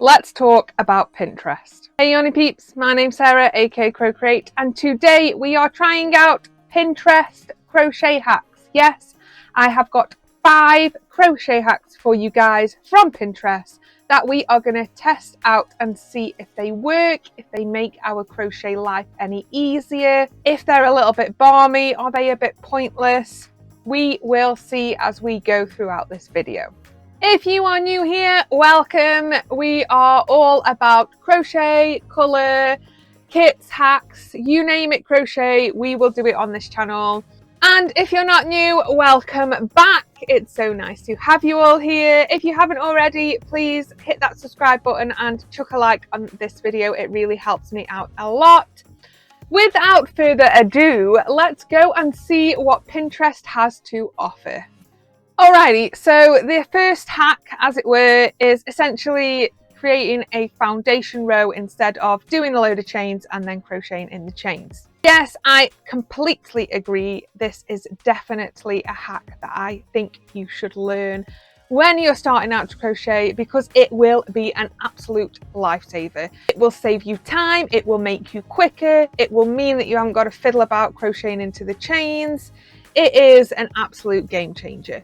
Let's talk about Pinterest. Hey Yoni peeps, my name's Sarah, aka Crocreate, and today we are trying out Pinterest crochet hacks. Yes, I have got 5 crochet hacks for you guys from Pinterest that we are going to test out and see if they work, if they make our crochet life any easier, if they're a little bit balmy, are they a bit pointless? We will see as we go throughout this video. If you are new here, welcome. We are all about crochet, colour, kits, hacks, you name it crochet, we will do it on this channel. And if you're not new, welcome back. It's so nice to have you all here. If you haven't already, please hit that subscribe button and chuck a like on this video. It really helps me out a lot. Without further ado, let's go and see what Pinterest has to offer. Alrighty, so the first hack, as it were, is essentially creating a foundation row instead of doing a load of chains and then crocheting in the chains. Yes, I completely agree. This is definitely a hack that I think you should learn when you're starting out to crochet, because it will be an absolute lifesaver. It will save you time, it will make you quicker, it will mean that you haven't got to fiddle about crocheting into the chains. It is an absolute game changer.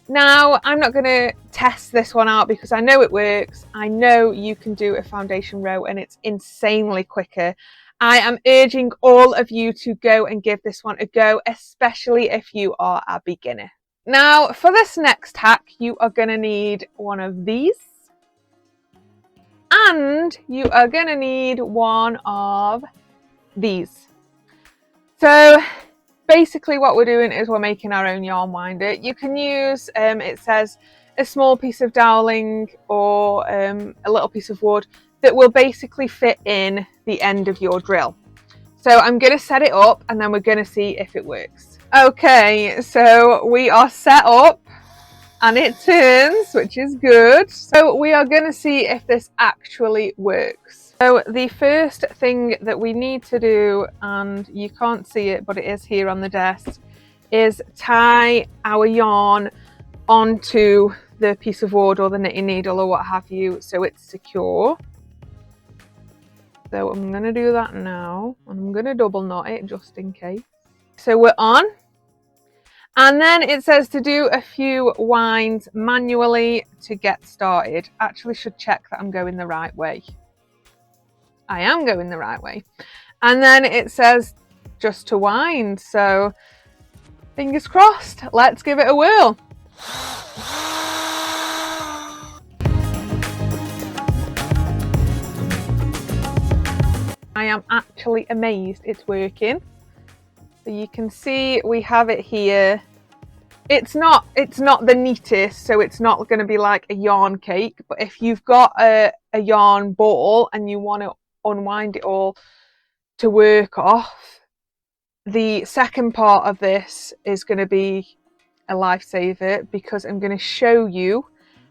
Now, I'm not going to test this one out because I know it works. I know you can do a foundation row and it's insanely quicker. I am urging all of you to go and give this one a go, especially if you are a beginner. Now, for this next hack, you are going to need one of these. And you are going to need one of these. So basically what we're doing is we're making our own yarn winder. You can use, it says, a small piece of doweling or a little piece of wood that will basically fit in the end of your drill. So I'm going to set it up and then we're going to see if it works. Okay, so we are set up and it turns, which is good. So we are going to see if this actually works. So the first thing that we need to do, and you can't see it, but it is here on the desk, is tie our yarn onto the piece of wood or the knitting needle or what have you, so it's secure. So I'm going to do that now, and I'm going to double knot it just in case. So we're on. And then it says to do a few winds manually to get started. Actually should check that I'm going the right way. I am going the right way. And then it says just to wind. So fingers crossed, let's give it a whirl. I am actually amazed it's working. So you can see we have it here. It's not the neatest, so it's not going to be like a yarn cake, but if you've got a yarn ball and you want to unwind it all to work off, the second part of this is going to be a lifesaver, because I'm going to show you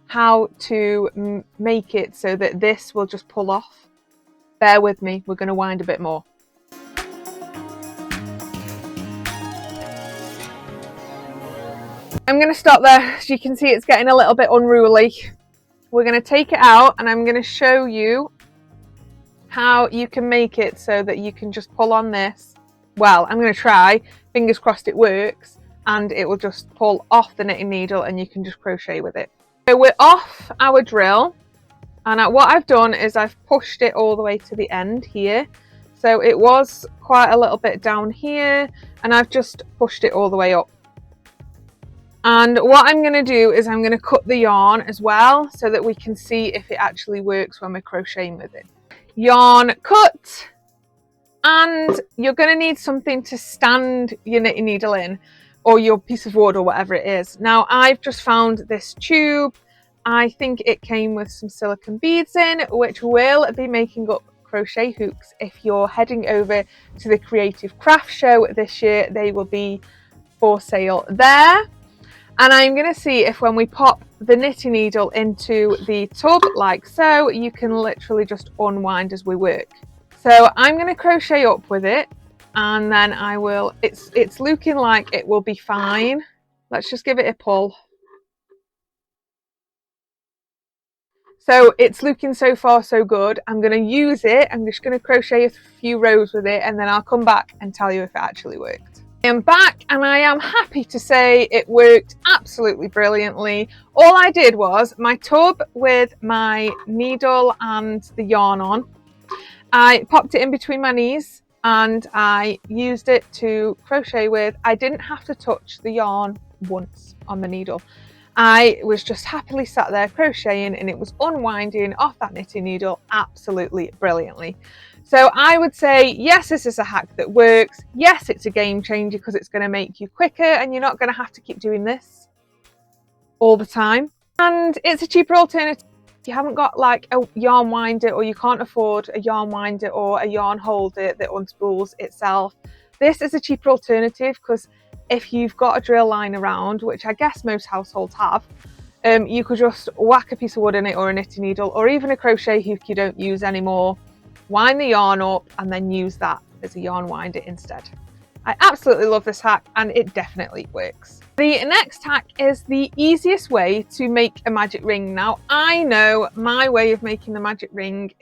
how to make it so that this will just pull off. Bear with me, we're going to wind a bit more. I'm going to stop there. As you can see, it's getting a little bit unruly. We're going to take it out and I'm going to show you how you can make it so that you can just pull on this. Well, I'm going to try, fingers crossed it works, and it will just pull off the knitting needle and you can just crochet with it. So we're off our drill, and what I've done is I've pushed it all the way to the end here. So it was quite a little bit down here and I've just pushed it all the way up. And what I'm going to do is I'm going to cut the yarn as well so that we can see if it actually works when we're crocheting with it. Yarn cut, and you're going to need something to stand your knitting needle in, or your piece of wood or whatever it is. Now I've just found this tube. I think it came with some silicone beads in, which will be making up crochet hooks. If you're heading over to the Creative Craft Show this year, they will be for sale there. And I'm going to see if when we pop the knitting needle into the tub like so, you can literally just unwind as we work. So I'm going to crochet up with it, and then I will, it's looking like it will be fine. Let's just give it a pull. So it's looking so far so good. I'm going to use it. I'm just going to crochet a few rows with it, and then I'll come back and tell you if it actually worked. I am back and I am happy to say it worked absolutely brilliantly. All I did was my tub with my needle and the yarn on. I popped it in between my knees and I used it to crochet with. I didn't have to touch the yarn once on the needle. I was just happily sat there crocheting and it was unwinding off that knitting needle absolutely brilliantly. So I would say, yes, this is a hack that works. Yes, it's a game changer because it's going to make you quicker and you're not going to have to keep doing this all the time. And it's a cheaper alternative. If you haven't got like a yarn winder, or you can't afford a yarn winder or a yarn holder that unspools itself, this is a cheaper alternative, because if you've got a drill line around, which I guess most households have, you could just whack a piece of wood in it, or a knitting needle, or even a crochet hook you don't use anymore, wind the yarn up and then use that as a yarn winder instead. I absolutely love this hack and it definitely works. The next hack is the easiest way to make a magic ring. Now, I know my way of making the magic ring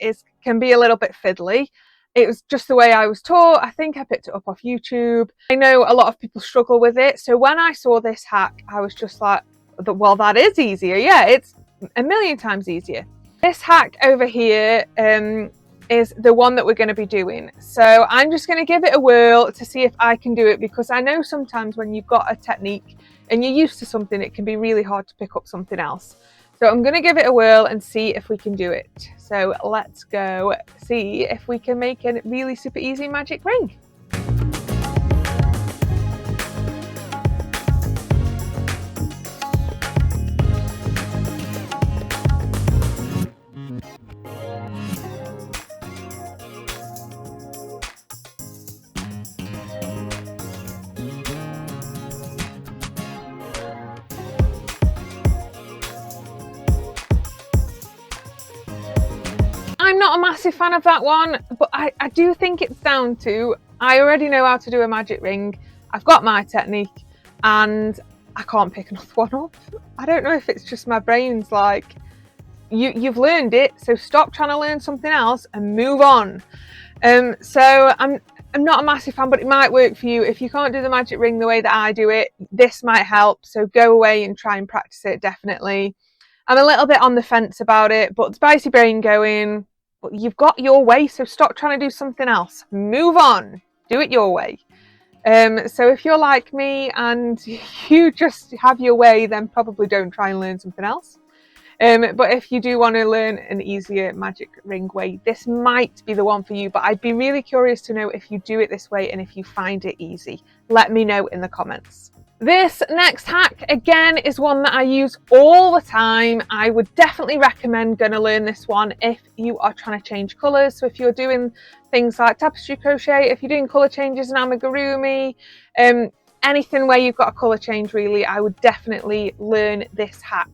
can be a little bit fiddly. It was just the way I was taught. I think I picked it up off YouTube. I know a lot of people struggle with it. So when I saw this hack, I was just like, well, that is easier. Yeah, it's a million times easier. This hack over here is the one that we're going to be doing. So I'm just going to give it a whirl to see if I can do it, because I know sometimes when you've got a technique and you're used to something, it can be really hard to pick up something else. So I'm going to give it a whirl and see if we can do it. So let's go see if we can make a really super easy magic ring. I'm not a massive fan of that one, but I do think it's down to, I already know how to do a magic ring, I've got my technique, and I can't pick another one up. I don't know if it's just my brain's like, you've learned it, so stop trying to learn something else and move on. So I'm not a massive fan, but it might work for you. If you can't do the magic ring the way that I do it, this might help. So go away and try and practice it, definitely. I'm a little bit on the fence about it, but spicy brain going, but you've got your way, so stop trying to do something else. Move on. Do it your way. So if you're like me and you just have your way, then probably don't try and learn something else. But if you do want to learn an easier magic ring way, this might be the one for you. But I'd be really curious to know if you do it this way and if you find it easy. Let me know in the comments. This next hack, again, is one that I use all the time. I would definitely recommend going to learn this one if you are trying to change colours. So if you're doing things like tapestry crochet, if you're doing colour changes in amigurumi, anything where you've got a colour change really, I would definitely learn this hack.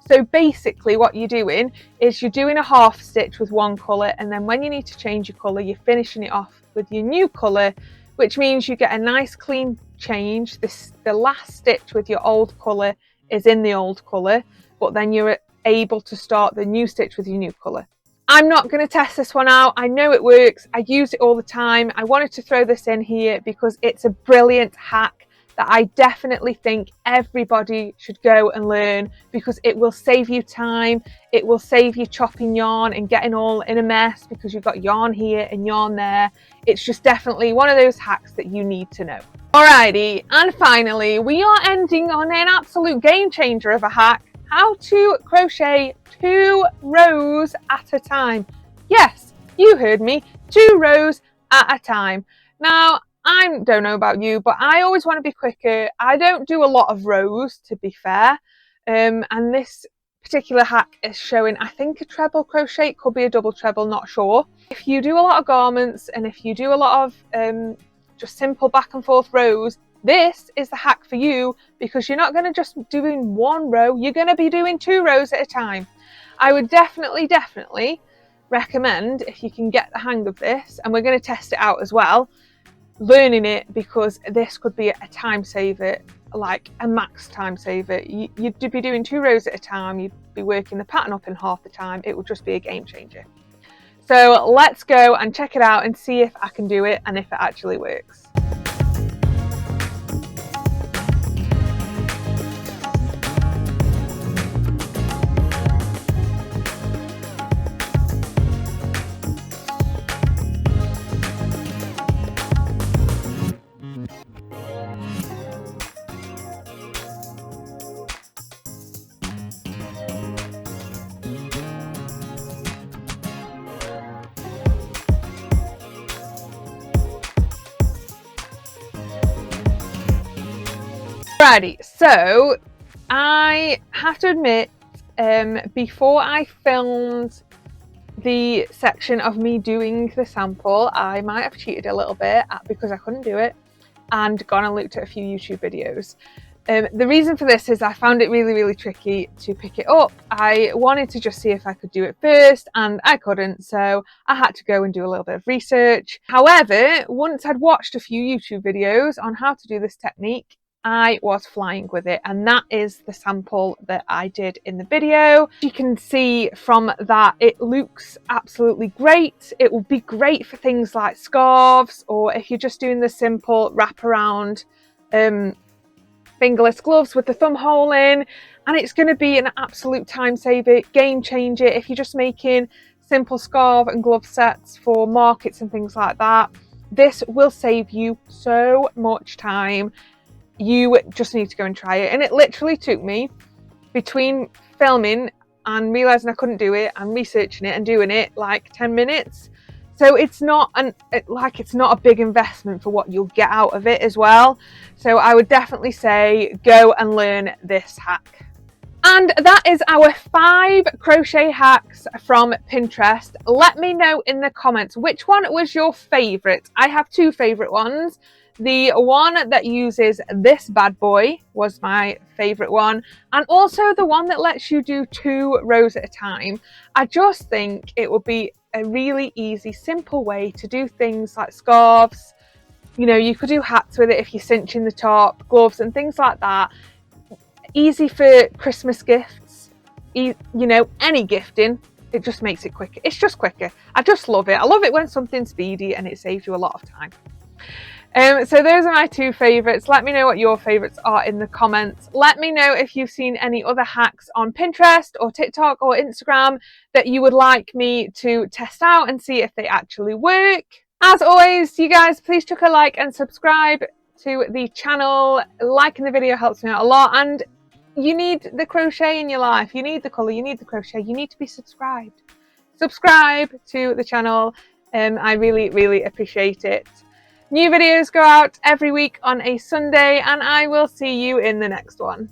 So basically what you're doing is you're doing a half stitch with one colour, and then when you need to change your colour, you're finishing it off with your new colour, which means you get a nice clean change. The last stitch with your old colour is in the old colour, but then you're able to start the new stitch with your new colour. I'm not going to test this one out. I know it works. I use it all the time. I wanted to throw this in here because it's a brilliant hack that I definitely think everybody should go and learn, because it will save you time. It will save you chopping yarn and getting all in a mess because you've got yarn here and yarn there. It's just definitely one of those hacks that you need to know. Alrighty, and finally, we are ending on an absolute game changer of a hack: how to crochet 2 rows at a time. Yes, you heard me, 2 rows at a time. Now, I don't know about you, but I always want to be quicker. I don't do a lot of rows, to be fair. And this particular hack is showing, I think, a treble crochet. It could be a double treble, not sure. If you do a lot of garments and if you do a lot of just simple back and forth rows, this is the hack for you, because you're not going to just doing 1 row. You're going to be doing 2 rows at a time. I would definitely recommend, if you can get the hang of this, and we're going to test it out as well, learning it, because this could be a time saver like a max time saver. You'd be doing 2 rows at a time, you'd be working the pattern up in half the time. It would just be a game changer. So let's go and check it out and see if I can do it and if it actually works. Alrighty, so I have to admit, before I filmed the section of me doing the sample, I might have cheated a little bit because I couldn't do it and gone and looked at a few YouTube videos. The reason for this is I found it really tricky to pick it up. I wanted to just see if I could do it first and I couldn't, so I had to go and do a little bit of research. However, once I'd watched a few YouTube videos on how to do this technique, I was flying with it, and that is the sample that I did in the video. You can see from that it looks absolutely great. It will be great for things like scarves, or if you're just doing the simple wraparound fingerless gloves with the thumb hole in, and it's going to be an absolute time saver, game changer if you're just making simple scarf and glove sets for markets and things like that. This will save you so much time. You just need to go and try it. And it literally took me, between filming and realizing I couldn't do it and researching it and doing it, like 10 minutes. So it's not a big investment for what you'll get out of it as well. So I would definitely say go and learn this hack. And that is our 5 crochet hacks from Pinterest. Let me know in the comments which one was your favorite. I have 2 favorite ones. The one that uses this bad boy was my favorite one, and also the one that lets you do 2 rows at a time. I just think it would be a really easy, simple way to do things like scarves. You know, you could do hats with it if you're cinching the top, gloves and things like that. Easy for Christmas gifts, you know, any gifting. It just makes it quicker. It's just quicker. I just love it. I love it when something's speedy and it saves you a lot of time. So those are my 2 favourites. Let me know what your favourites are in the comments. Let me know if you've seen any other hacks on Pinterest or TikTok or Instagram that you would like me to test out and see if they actually work. As always, you guys, please chuck a like and subscribe to the channel. Liking the video helps me out a lot, and you need the crochet in your life. You need the colour, you need the crochet, you need to be subscribed. Subscribe to the channel. I really appreciate it. New videos go out every week on a Sunday, and I will see you in the next one.